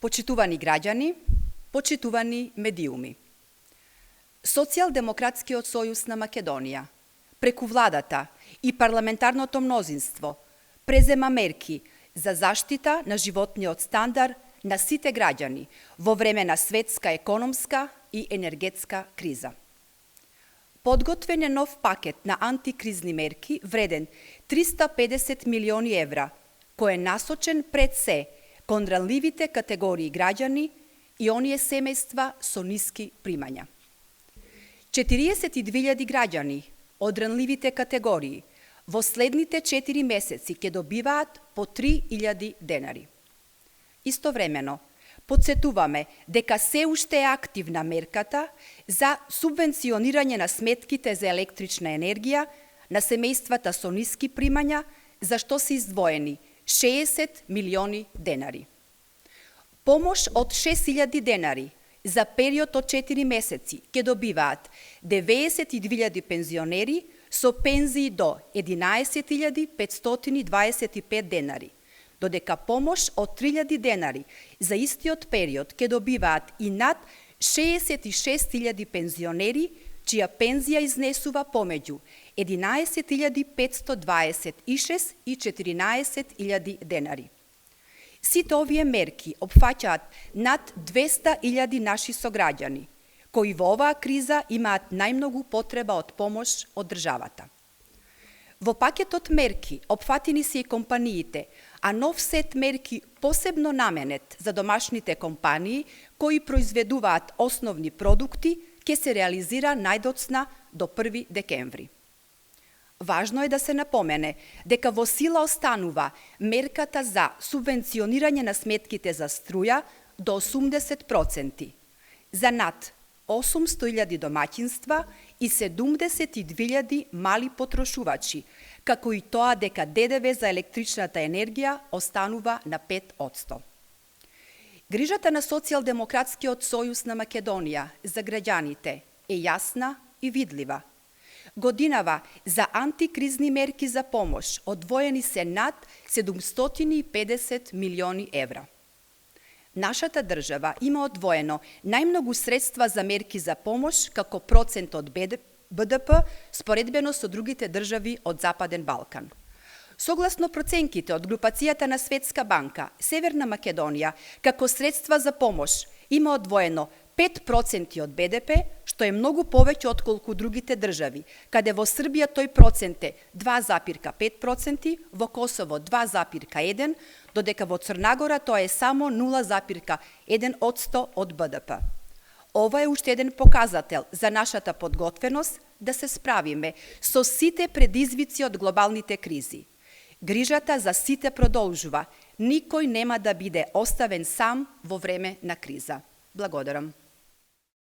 Почитувани граѓани, почитувани медиуми. Социјалдемократскиот сојуз на Македонија, преку владата и парламентарното мнозинство, презема мерки за заштита на животниот стандард на сите граѓани во време на светска економска и енергетска криза. Подготвен е нов пакет на антикризни мерки вреден 350 милиони евра, кој е насочен пред се кон ранливите категории граѓани и оние семејства со ниски примања. 42.000 граѓани од ранливите категории во следните 4 месеци ќе добиваат по 3.000 денари. Истовремено, подсетуваме дека се уште е активна мерката за субвенционирање на сметките за електрична енергија на семејствата со ниски примања, за што се издвоени 60 милиони денари. Помош од 6.000 денари за период од 4 месеци ќе добиваат 92.000 пензионери со пензии до 11.525 денари, додека помош од 3.000 денари за истиот период ќе добиваат и над 66.000 пензионери, чија пензија изнесува помеѓу 11.526 и 14.000 денари. Сите овие мерки опфаќаат над 200.000 наши сограѓани, кои во оваа криза имаат најмногу потреба од помош од државата. Во пакетот мерки опфатени се и компаниите, а нов сет мерки посебно наменет за домашните компании кои произведуваат основни продукти ќе се реализира најдоцна до 1 декември. Важно е да се напомене дека во сила останува мерката за субвенционирање на сметките за струја до 80% за над 800.000 домаќинства и 72.000 мали потрошувачи, како и тоа дека ДДВ за електричната енергија останува на 5%. Грижата на Социјалдемократскиот сојуз на Македонија за граѓаните е јасна и видлива. Годинава за антикризни мерки за помош одвоени се над 750 милиони евра. Нашата држава има одвоено најмногу средства за мерки за помош како процент од БДП споредбено со другите држави од Западен Балкан. Согласно проценките од групацијата на Светска банка, Северна Македонија како средства за помош има одвоено 5% од БДП, што е многу повеќе отколку другите држави, каде во Србија тој процент е 2,5%, во Косово 2,1%, додека во Црнагора тоа е само 0,1% од БДП. Ова е уште еден показател за нашата подготвеност да се справиме со сите предизвици од глобалните кризи. Грижата за сите продолжува. Никој нема да биде оставен сам во време на криза. Благодарам.